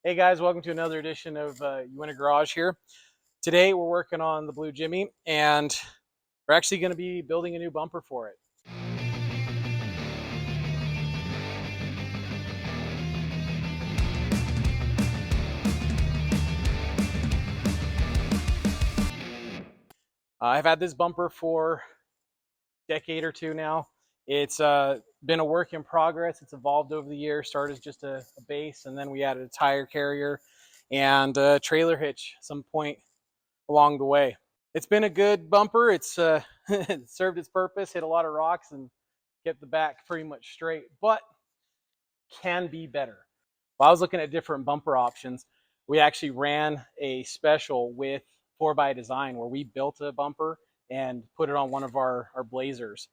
Hey guys, welcome to another edition of Uinta Garage here. Today we're working on the Blue Jimmy and we're actually going to be building a new bumper for it. I've had this bumper for a decade or two now. It's been a work in progress. It's evolved over the years. Started as just a base, and then we added a tire carrier and a trailer hitch at some point along the way. It's been a good bumper. It's it served its purpose, hit a lot of rocks, and kept the back pretty much straight, but can be better. While I was looking at different bumper options, we actually ran a special with 4x Design where we built a bumper and put it on one of our Blazers.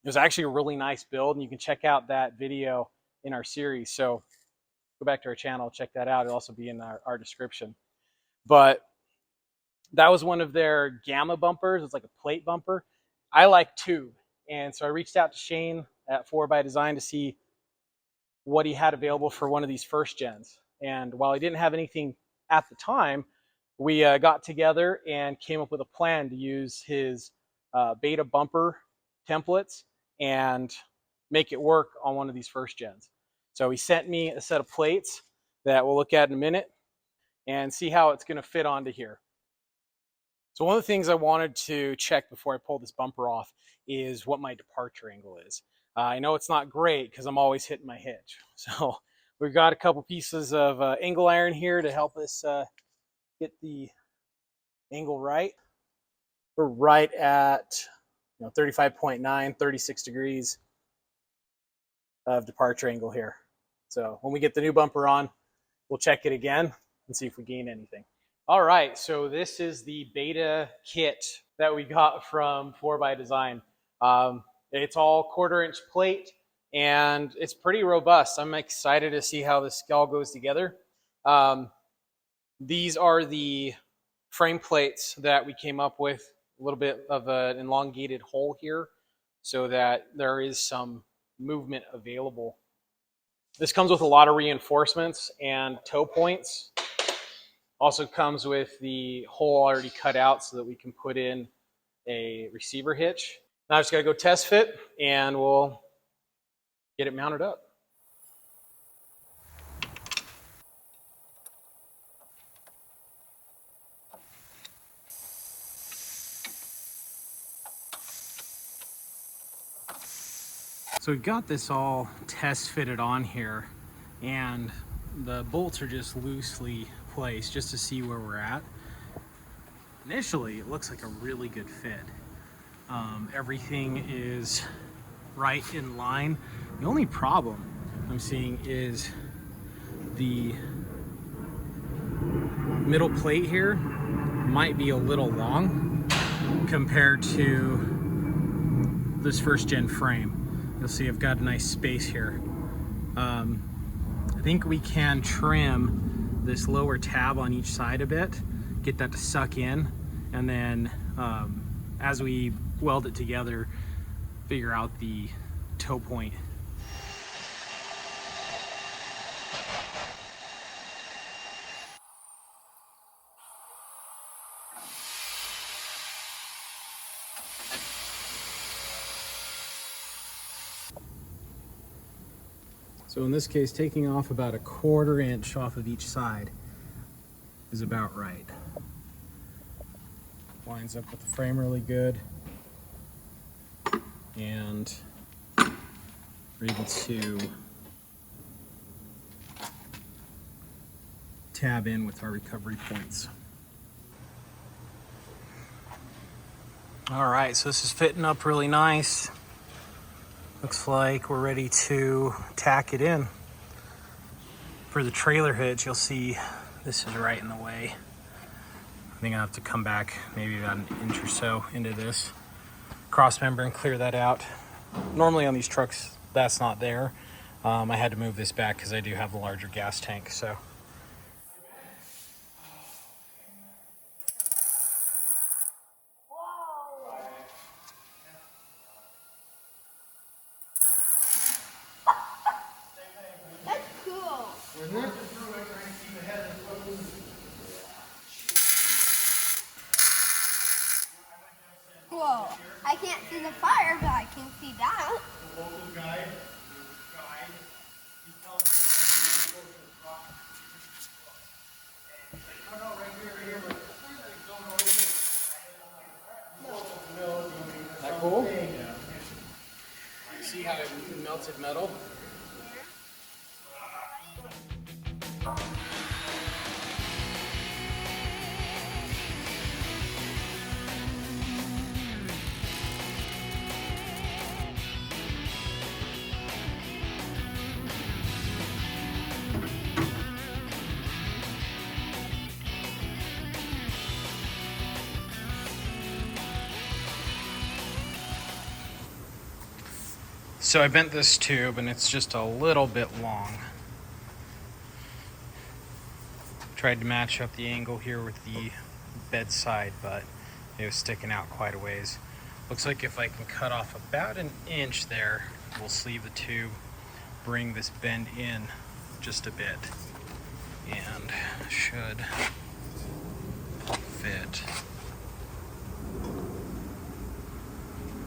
It was actually a really nice build, and you can check out that video in our series. So go back to our channel, check that out. It'll also be in our description. But that was one of their Gamma bumpers. It's like a plate bumper. I like tube. And so I reached out to Shane at 4x Design to see what he had available for one of these first gens. And while he didn't have anything at the time, we got together and came up with a plan to use his beta bumper templates and make it work on one of these first gens. So he sent me a set of plates that we'll look at in a minute and see how it's going to fit onto here. So one of the things I wanted to check before I pull this bumper off is what my departure angle is. I know it's not great because I'm always hitting my hitch. So we've got a couple pieces of angle iron here to help us get the angle right. We're right at 35.9, 36 degrees of departure angle here. So when we get the new bumper on, we'll check it again and see if we gain anything. All right, so this is the beta kit that we got from 4x Design. It's all 1/4-inch plate, and it's pretty robust. I'm excited to see how this all goes together. These are the frame plates that we came up with, a little bit of an elongated hole here so that there is some movement available. This comes with a lot of reinforcements and toe points. Also comes with the hole already cut out so that we can put in a receiver hitch. Now I just gotta go test fit and we'll get it mounted up. So we've got this all test fitted on here, and the bolts are just loosely placed just to see where we're at. Initially, it looks like a really good fit. Everything is right in line. The only problem I'm seeing is the middle plate here might be a little long compared to this first gen frame. You'll see I've got a nice space here. I think we can trim this lower tab on each side a bit, get that to suck in, and then as we weld it together, figure out the toe point. So in this case, taking off about a 1/4 inch off of each side is about right. Lines up with the frame really good, and we're able to tab in with our recovery points. All right, so this is fitting up really nice. Looks like we're ready to tack it in. For the trailer hitch, you'll see this is right in the way. I think I'll have to come back maybe about an inch or so into this cross member and clear that out. Normally on these trucks, that's not there. I had to move this back because I do have the larger gas tank, so. That's cool. isn't it? Whoa, I can't see the fire, but I can see that. The local guide, he's telling me no, right here, but Isn't that cool? Yeah. See how it melted metal? So I bent this tube and it's just a little bit long. Tried to match up the angle here with the bedside, but it was sticking out quite a ways. Looks like if I can cut off about an inch there, we'll sleeve the tube, bring this bend in just a bit, and should fit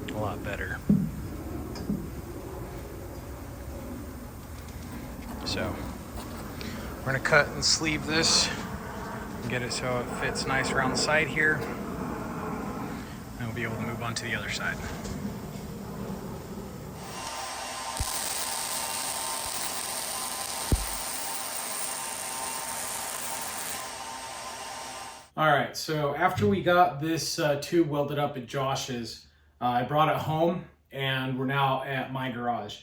a lot better. So we're gonna cut and sleeve this and get it so it fits nice around the side here, and we'll be able to move on to the other side. All right, so after we got this tube welded up at Josh's, I brought it home and we're now at my garage.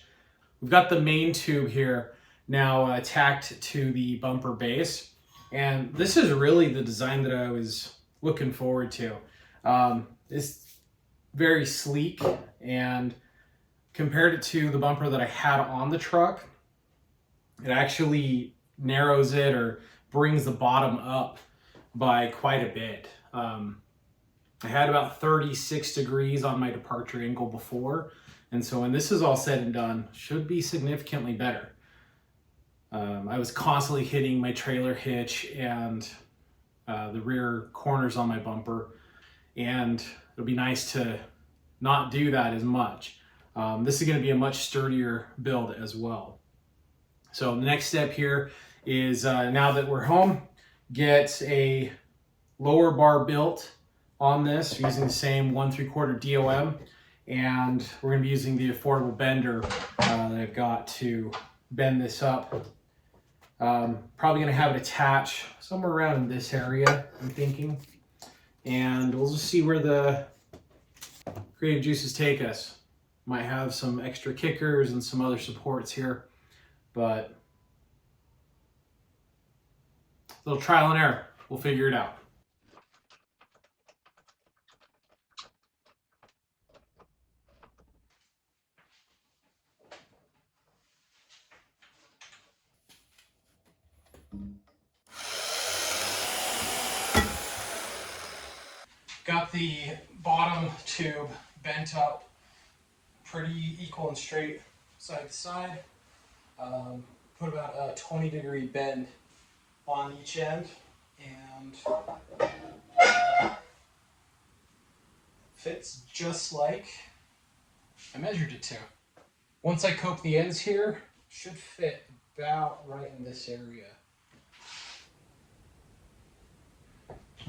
We've got the main tube here now tacked to the bumper base, and this is really the design that I was looking forward to. It's very sleek, and compared it to the bumper that I had on the truck, it actually narrows it or brings the bottom up by quite a bit. I had about 36 degrees on my departure angle before, and so when this is all said and done, should be significantly better. I was constantly hitting my trailer hitch and the rear corners on my bumper, and it'll be nice to not do that as much. This is going to be a much sturdier build as well. So the next step here is now that we're home, get a lower bar built on this using the same 1/3 DOM, and we're going to be using the affordable bender that I've got to bend this up. Probably going to have it attach somewhere around in this area, I'm thinking, and we'll just see where the creative juices take us. Might have some extra kickers and some other supports here, but a little trial and error. We'll figure it out. Got the bottom tube bent up pretty equal and straight side to side. Put about a 20-degree bend on each end, and fits just like I measured it to. Once I cope the ends here, should fit about right in this area.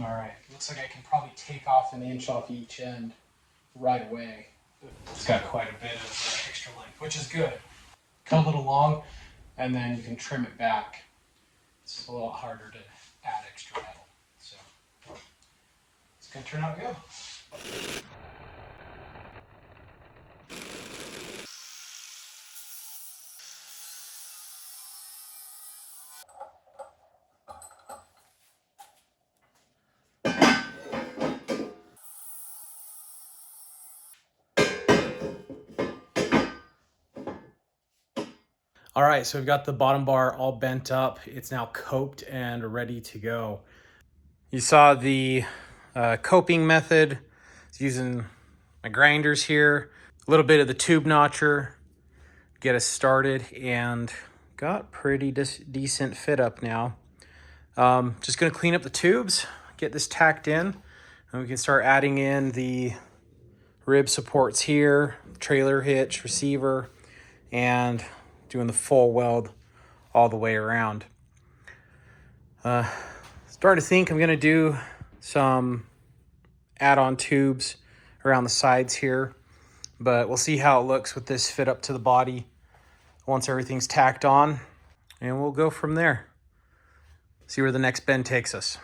All right, looks like I can probably take off an inch off each end right away. It's got quite a bit of extra length, which is good. Cut a little long, and then you can trim it back. It's a little harder to add extra metal. So it's gonna turn out good. All right, so we've got the bottom bar all bent up. It's now coped and ready to go. You saw the coping method. It's using my grinders here, a little bit of the tube notcher, get us started, and got pretty decent fit up now. Just gonna clean up the tubes, get this tacked in, and we can start adding in the rib supports here, trailer hitch, receiver, and doing the full weld all the way around. Starting to think I'm gonna do some add-on tubes around the sides here, but we'll see how it looks with this fit up to the body once everything's tacked on, and we'll go from there. See where the next bend takes us.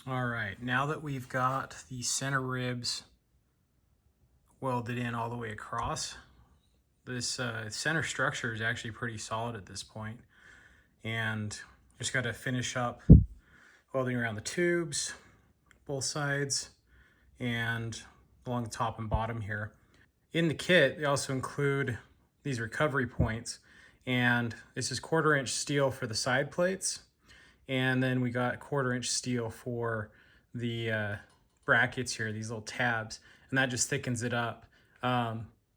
All right, now that we've got the center ribs welded in all the way across, this center structure is actually pretty solid at this point. And just got to finish up welding around the tubes, both sides, and along the top and bottom here. In the kit, they also include these recovery points, and this is 1/4" steel for the side plates. And then we got 1/4" steel for the brackets here, these little tabs, and that just thickens it up.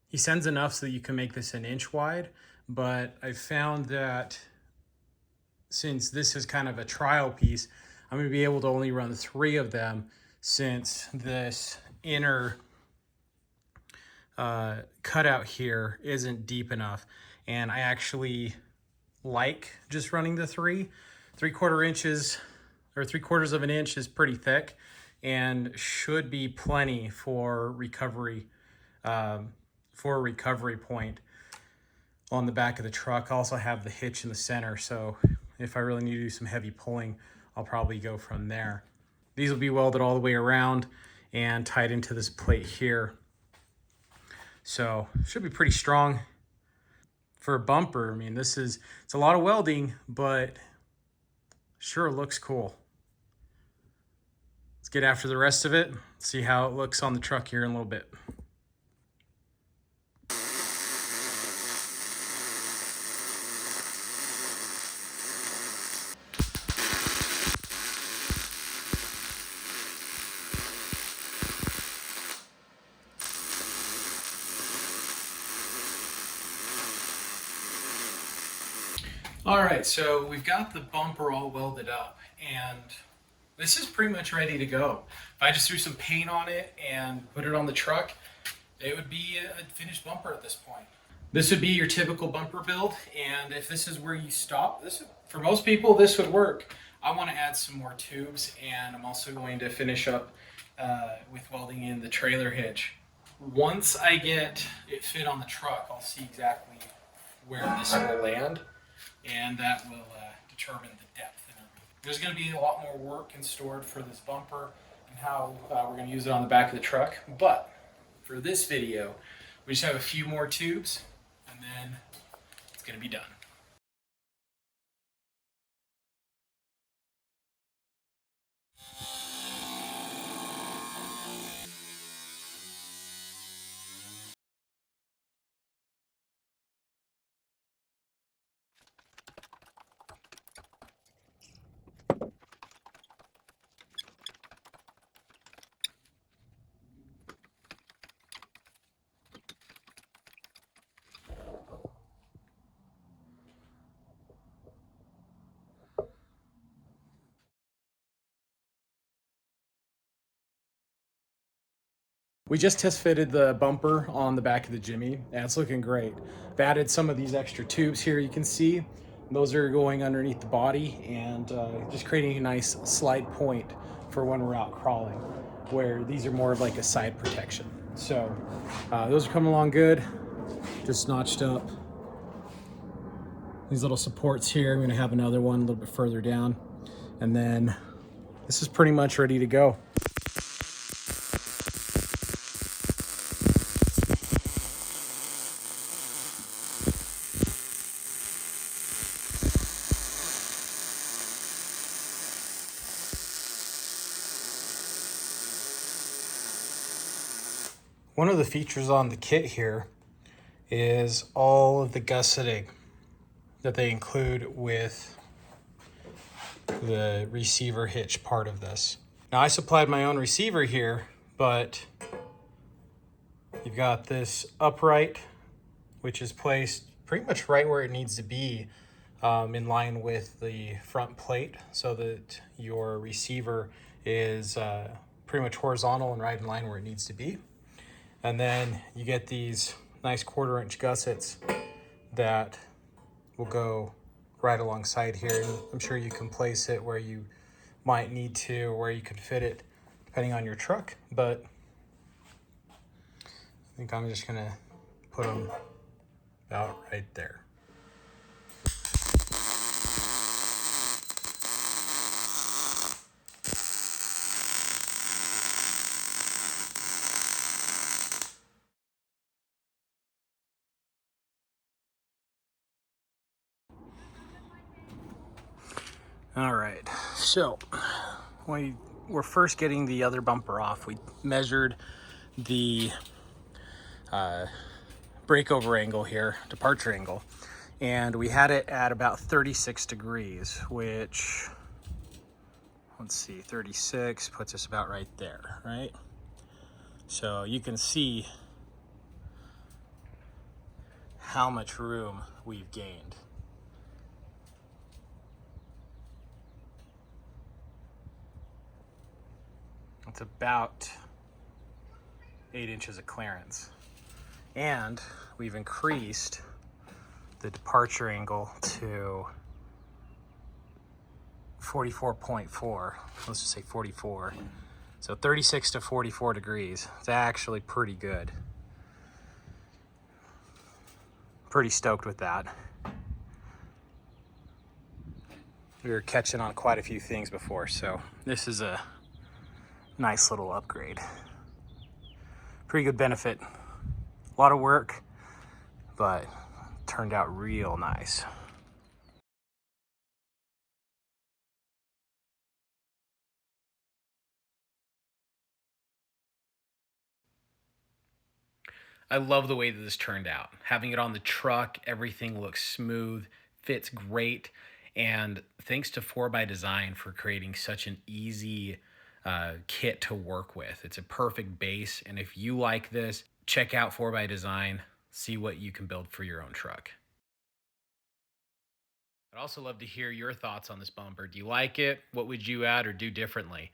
He sends enough so that you can make this 1 inch wide, but I found that since this is kind of a trial piece, I'm gonna be able to only run 3 of them, since this inner cutout here isn't deep enough. And I actually like just running the 3. 3/4 inches or 3/4 of an inch is pretty thick and should be plenty for recovery, for a recovery point on the back of the truck. I also have the hitch in the center, so if I really need to do some heavy pulling, I'll probably go from there. These will be welded all the way around and tied into this plate here. So should be pretty strong for a bumper. I mean, it's a lot of welding, but sure looks cool. Let's get after the rest of it, see how it looks on the truck here in a little bit. All right, so we've got the bumper all welded up, and this is pretty much ready to go. If I just threw some paint on it and put it on the truck, it would be a finished bumper at this point. This would be your typical bumper build, and if this is where you stop, for most people, this would work. I want to add some more tubes, and I'm also going to finish up with welding in the trailer hitch. Once I get it fit on the truck, I'll see exactly where this will land, and that will determine the depth. There's going to be a lot more work in store for this bumper and how we're going to use it on the back of the truck. But for this video, we just have a few more tubes, and then it's going to be done. We just test fitted the bumper on the back of the Jimmy, and it's looking great. I've added some of these extra tubes here, you can see. Those are going underneath the body and just creating a nice slide point for when we're out crawling, where these are more of like a side protection. So those are coming along good. Just notched up these little supports here. I'm gonna have another one a little bit further down. And then this is pretty much ready to go. One of the features on the kit here is all of the gusseting that they include with the receiver hitch part of this. Now I supplied my own receiver here, but you've got this upright, which is placed pretty much right where it needs to be, in line with the front plate, so that your receiver is pretty much horizontal and right in line where it needs to be. And then you get these nice 1/4 inch gussets that will go right alongside here. And I'm sure you can place it where you might need to, or where you can fit it, depending on your truck. But I think I'm just gonna put them about right there. All right, so when we're first getting the other bumper off, we measured the breakover angle here, departure angle, and we had it at about 36 degrees, which, let's see, 36 puts us about right there, right? So you can see how much room we've gained. It's about 8 inches of clearance. And we've increased the departure angle to 44.4. Let's just say 44. So 36 to 44 degrees. It's actually pretty good. Pretty stoked with that. We were catching on quite a few things before, so this is a nice little upgrade. Pretty good benefit. A lot of work, but turned out real nice. I love the way that this turned out. Having it on the truck, everything looks smooth, fits great, and thanks to 4x for creating such an easy kit to work with. It's a perfect base, and if you like this, check out 4x see what you can build for your own truck. I'd also love to hear your thoughts on this bumper. Do you like it? What would you add or do differently?